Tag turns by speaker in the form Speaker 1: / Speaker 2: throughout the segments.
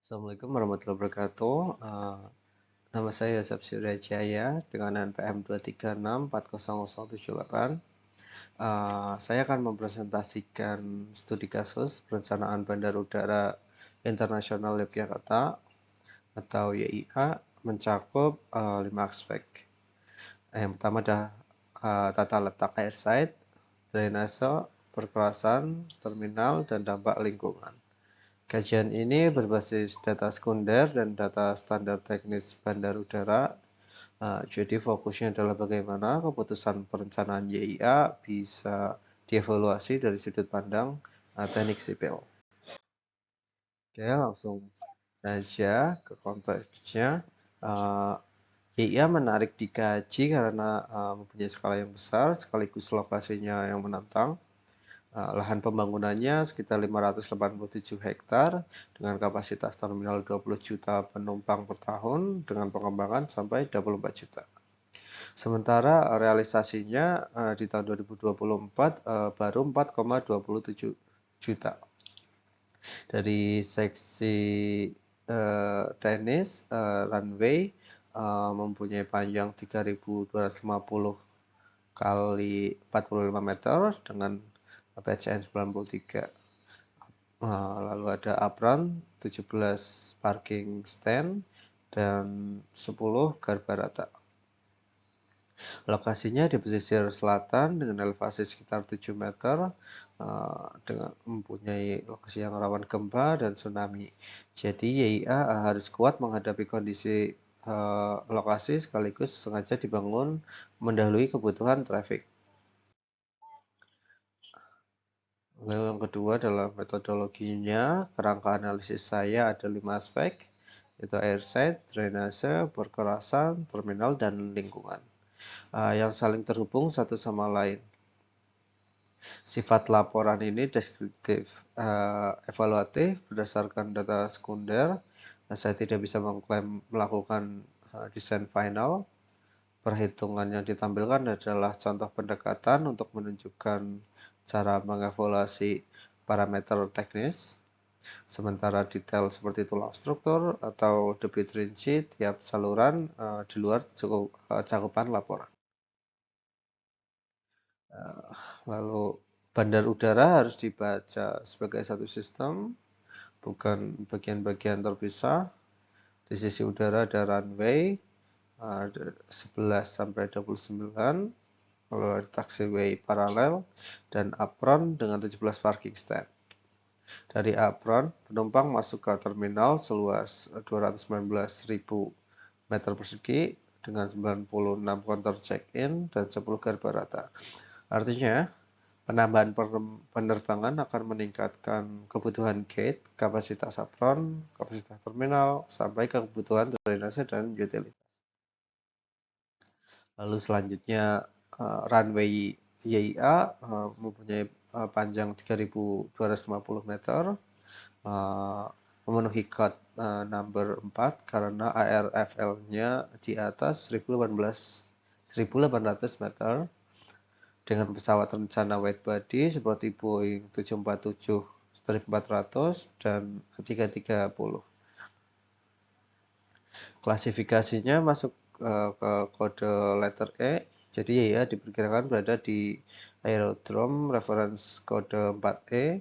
Speaker 1: Assalamualaikum warahmatullahi wabarakatuh. Nama saya Yosef Suryajaya dengan NPM 236400778. Saya akan mempresentasikan studi kasus perencanaan Bandara Udara Internasional Yogyakarta atau YIA mencakup 5 aspek. Yang pertama adalah tata letak airside, drainase, perkerasan, terminal, dan dampak lingkungan. Kajian ini berbasis data sekunder dan data standar teknis bandar udara. Jadi fokusnya adalah bagaimana keputusan perencanaan YIA bisa dievaluasi dari sudut pandang teknik sipil. Oke, langsung saja ke konteksnya. YIA menarik dikaji karena mempunyai skala yang besar sekaligus lokasinya yang menantang. Lahan pembangunannya sekitar 587 hektar dengan kapasitas terminal 20 juta penumpang per tahun dengan pengembangan sampai 24 juta. Sementara realisasinya di tahun 2024 baru 4,27 juta. Dari seksi tenis runway mempunyai panjang 3.250 kali 45 meter dengan PCN 93. Lalu ada apron, 17 parking stand, dan 10 garba rata. Lokasinya di pesisir selatan dengan elevasi sekitar 7 meter, dengan mempunyai lokasi yang rawan gempa dan tsunami. Jadi YIA harus kuat menghadapi kondisi lokasi sekaligus sengaja dibangun mendahului kebutuhan traffic. Lalu yang kedua adalah metodologinya. Kerangka analisis saya ada 5 aspek, yaitu airside, drainase, perkerasan, terminal, dan lingkungan. Yang saling terhubung satu sama lain. Sifat laporan ini deskriptif, evaluatif berdasarkan data sekunder. Saya tidak bisa mengklaim melakukan desain final. Perhitungan yang ditampilkan adalah contoh pendekatan untuk menunjukkan cara mengevaluasi parameter teknis, sementara detail seperti tulang struktur atau debit rinci tiap saluran di luar cakupan laporan. Lalu bandar udara harus dibaca sebagai satu sistem, bukan bagian-bagian terpisah. Di sisi udara ada runway 11 sampai 29, lalu ada taxiway paralel dan apron dengan 17 parking stand. Dari apron, penumpang masuk ke terminal seluas 219.000 meter persegi dengan 96 counter check-in dan 10 garba rata. Artinya, penambahan penerbangan akan meningkatkan kebutuhan gate, kapasitas apron, kapasitas terminal, sampai ke kebutuhan drainase dan utilitas. Lalu selanjutnya runway YIA mempunyai panjang 3.250 meter, memenuhi code number 4 karena ARFL-nya di atas 1.800 meter dengan pesawat rencana wide body seperti Boeing 747-400 dan 330. Klasifikasinya masuk ke kode letter E, jadi ya diperkirakan berada di aerodrome reference kode 4E,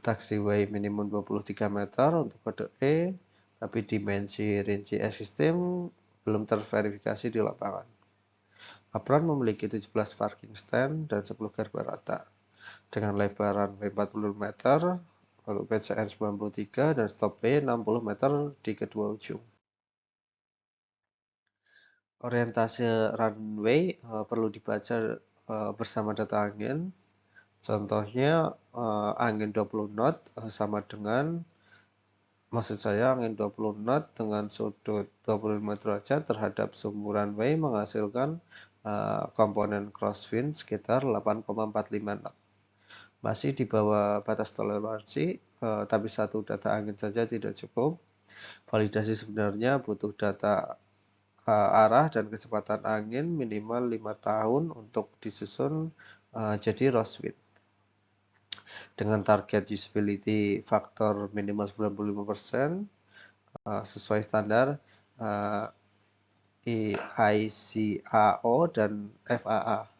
Speaker 1: taxiway minimum 23 meter untuk kode E, tapi dimensi rinci existing belum terverifikasi di lapangan. Apron memiliki 17 parking stand dan 10 garba rata dengan lebar runway 40 meter, lalu PCN 93 dan stop B 60 meter di kedua ujung. Orientase runway perlu dibaca bersama data angin. Contohnya angin 20 knot sama dengan, maksud saya angin 20 knot dengan sudut 25 derajat terhadap sumbu runway menghasilkan komponen crosswind sekitar 8,45 knot. Masih di bawah batas toleransi, tapi satu data angin saja tidak cukup. Validasi sebenarnya butuh data arah dan kecepatan angin minimal 5 tahun untuk disusun jadi crosswind. dengan target usability faktor minimal 95%, sesuai standar uh, ICAO dan FAA.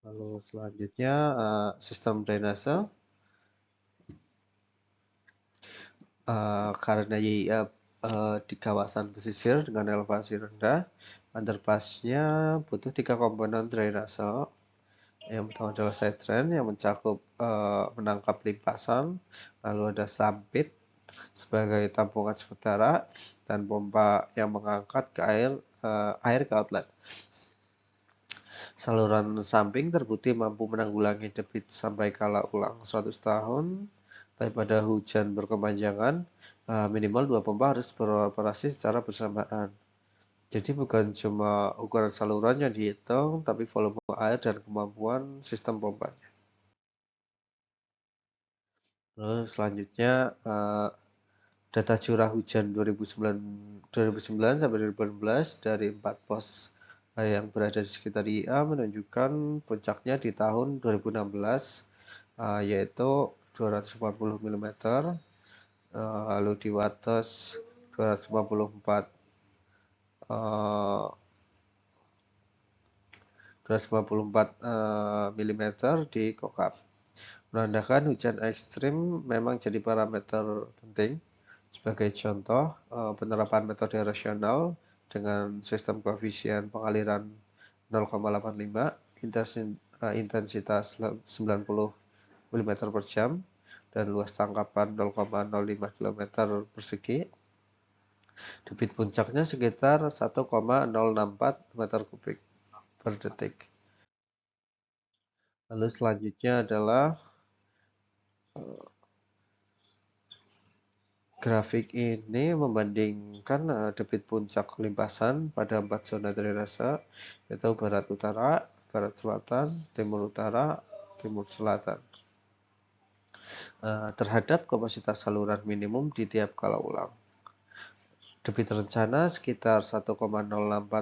Speaker 1: Lalu selanjutnya sistem drainase. Karena YIA di kawasan pesisir dengan elevasi rendah, underpassnya butuh 3 komponen drainase. Yang pertama adalah side drain yang mencakup menangkap limpasan, lalu ada sampit sebagai tampungan sementara, dan pompa yang mengangkat ke air ke outlet. Saluran samping terbukti mampu menanggulangi debit sampai kala ulang 100 tahun, tapi pada hujan berkepanjangan, minimal 2 pompa harus beroperasi secara bersamaan. Jadi bukan cuma ukuran saluran yang dihitung, tapi volume air dan kemampuan sistem pompanya. Terus selanjutnya data curah hujan 2009 sampai 2018 dari 4 pos yang berada di sekitar IA menunjukkan puncaknya di tahun 2016 yaitu 240 mm, lalu di Wates 254 mm di Kokap, menandakan hujan ekstrim memang jadi parameter penting. Sebagai contoh, penerapan metode rasional dengan sistem koefisien pengaliran 0,85, intensitas 90 mm per jam, dan luas tangkapan 0,05 km persegi. Debit puncaknya sekitar 1,064 meter kubik per detik. Lalu selanjutnya adalah grafik ini membandingkan debit puncak limpasan pada 4 zona drainase, yaitu barat utara, barat selatan, timur utara, timur selatan, terhadap kapasitas saluran minimum di tiap kala ulang. Debit rencana sekitar 1,064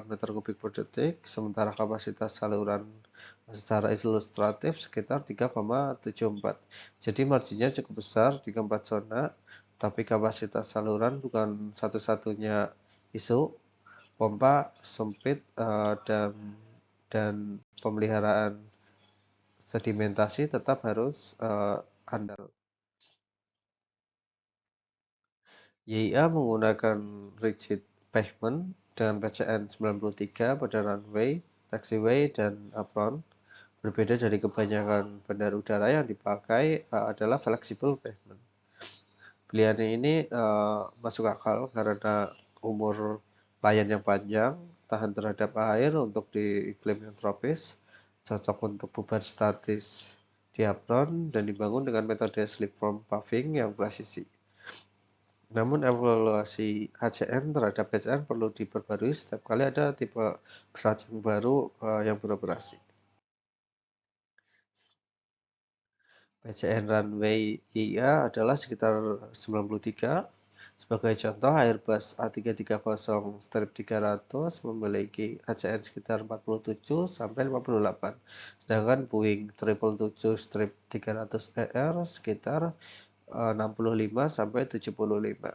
Speaker 1: meter kubik per detik, sementara kapasitas saluran secara ilustratif sekitar 3,74. Jadi marginnya cukup besar di keempat zona, tapi kapasitas saluran bukan satu-satunya isu. Pompa sempit dan pemeliharaan sedimentasi tetap harus andal. YIA menggunakan rigid pavement dengan PCN 93 pada runway, taxiway, dan apron. Berbeda dari kebanyakan bandara udara yang dipakai adalah flexible pavement. Pilihan ini masuk akal karena umur layang yang panjang, tahan terhadap air untuk di iklim yang tropis, cocok untuk beban statis di apron, dan dibangun dengan metode slipform paving yang presisi. Namun evaluasi HCN terhadap PCN perlu diperbarui setiap kali ada tipe pesawat yang baru yang beroperasi. PCN runway IA adalah sekitar 93. Sebagai contoh, Airbus A330-300 memiliki HCN sekitar 47 sampai 58, sedangkan Boeing 777-300ER sekitar 65 sampai 75.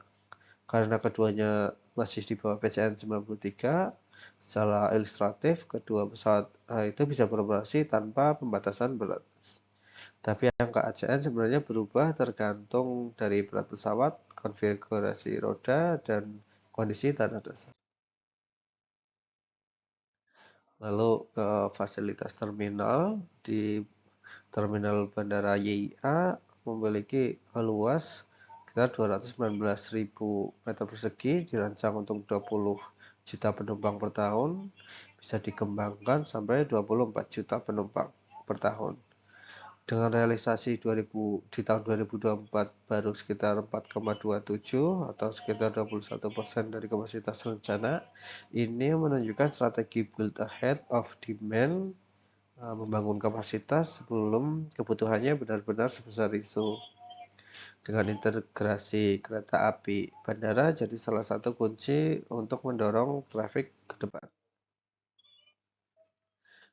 Speaker 1: Karena keduanya masih di bawah PCN 93, secara ilustratif kedua pesawat itu bisa beroperasi tanpa pembatasan berat. Tapi angka ACN sebenarnya berubah tergantung dari berat pesawat, konfigurasi roda, dan kondisi tanah dasar. Lalu ke fasilitas terminal. Di terminal Bandara YIA memiliki luas sekitar 219.000 meter persegi, dirancang untuk 20 juta penumpang per tahun, bisa dikembangkan sampai 24 juta penumpang per tahun. Dengan realisasi di tahun 2024 baru sekitar 4,27 atau sekitar 21% dari kapasitas rencana, ini menunjukkan strategi build ahead of demand, membangun kapasitas sebelum kebutuhannya benar-benar sebesar itu. Dengan integrasi kereta api bandara jadi salah satu kunci untuk mendorong traffic ke depan.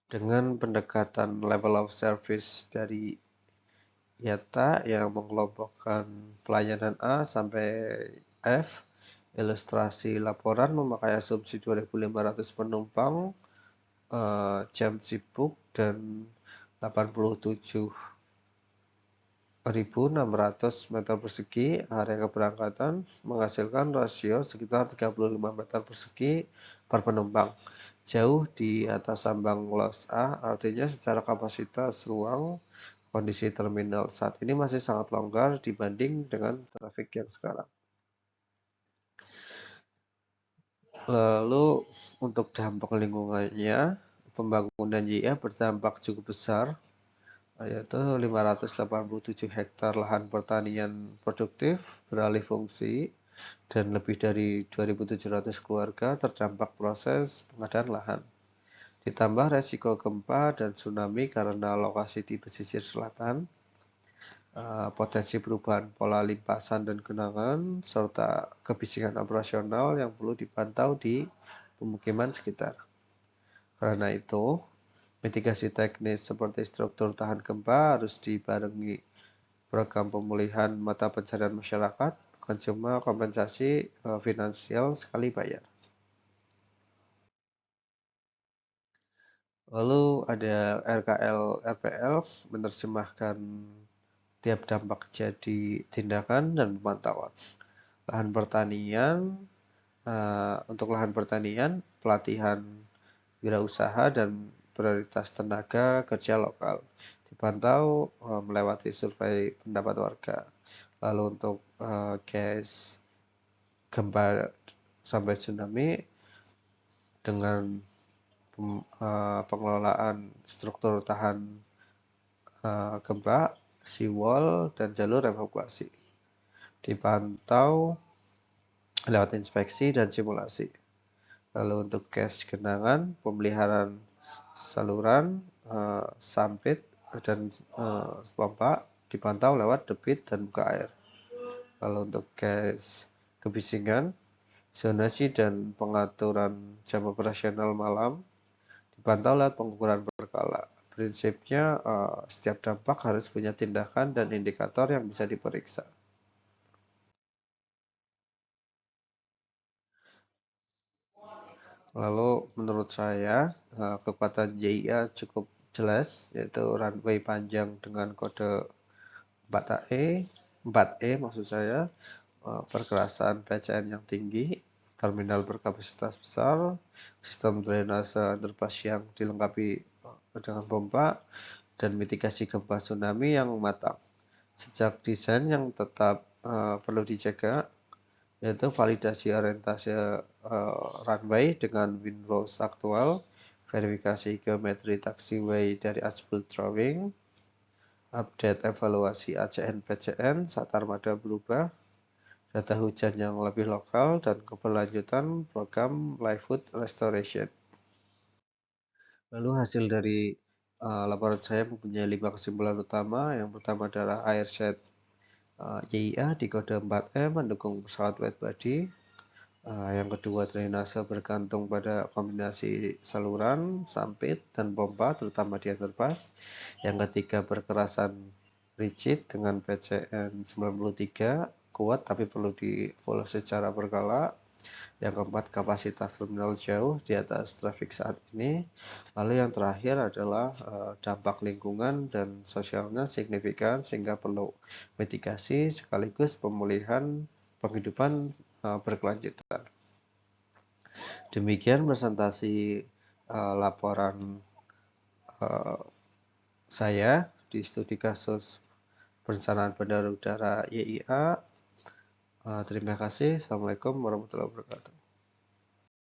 Speaker 1: Dengan pendekatan level of service dari IATA yang mengelompokkan pelayanan A sampai F, ilustrasi laporan memakai asumsi 2.500 penumpang, jam sibuk, dan 87.600 meter persegi area keberangkatan, menghasilkan rasio sekitar 35 meter persegi per penumpang. Jauh di atas ambang loss A, artinya secara kapasitas ruang, kondisi terminal saat ini masih sangat longgar dibanding dengan trafik yang sekarang. Lalu untuk dampak lingkungannya, pembangunan YIA berdampak cukup besar, yaitu 587 hektar lahan pertanian produktif beralih fungsi dan lebih dari 2.700 keluarga terdampak proses pengadaan lahan. Ditambah resiko gempa dan tsunami karena lokasi di pesisir selatan, potensi perubahan pola limpasan dan genangan, serta kebisingan operasional yang perlu dipantau di pemukiman sekitar. Karena itu, mitigasi teknis seperti struktur tahan gempa harus dibarengi program pemulihan mata pencarian masyarakat, bukan cuma kompensasi finansial sekali bayar. Lalu ada RKL RPL menerjemahkan tiap dampak jadi tindakan dan pemantauan. Lahan pertanian, untuk lahan pertanian, pelatihan wirausaha dan prioritas tenaga kerja lokal dipantau melewati survei pendapat warga. Lalu untuk case gempa sampai tsunami dengan pengelolaan struktur tahan gempa, seawall, dan jalur evakuasi dipantau lewat inspeksi dan simulasi. Lalu untuk case genangan, pemeliharaan saluran, sampit, dan pompa dipantau lewat debit dan buka air. Lalu untuk case kebisingan, zonasi dan pengaturan jam operasional malam dipantau lewat pengukuran berkala. Prinsipnya setiap dampak harus punya tindakan dan indikator yang bisa diperiksa. Lalu menurut saya kekuatan JIA cukup jelas, yaitu runway panjang dengan kode 4E maksud saya, perkerasan PCN yang tinggi, terminal berkapasitas besar, sistem drainase underpass yang dilengkapi dengan pompa, dan mitigasi gempa tsunami yang matang. Sejak desain yang tetap perlu dijaga, yaitu validasi orientasi runway dengan windrows aktual, verifikasi geometri taxiway dari asphalt drawing, update evaluasi ACN PCN saat armada berubah, data hujan yang lebih lokal, dan keberlanjutan program livelihood restoration. Lalu hasil dari laporan saya mempunyai 5 kesimpulan utama. Yang pertama adalah airset YIA di kode 4E mendukung pesawat wide body. Yang kedua, drainase bergantung pada kombinasi saluran, sampit, dan pompa, terutama di underpass. Yang ketiga, perkerasan rigid dengan PCN 93, kuat tapi perlu di-follow secara berkala. Yang keempat, kapasitas terminal jauh di atas trafik saat ini. Lalu yang terakhir adalah dampak lingkungan dan sosialnya signifikan sehingga perlu mitigasi sekaligus pemulihan penghidupan berkelanjutan. Demikian presentasi laporan saya di studi kasus perencanaan bandara udara YIA. Terima kasih. Assalamualaikum warahmatullahi wabarakatuh.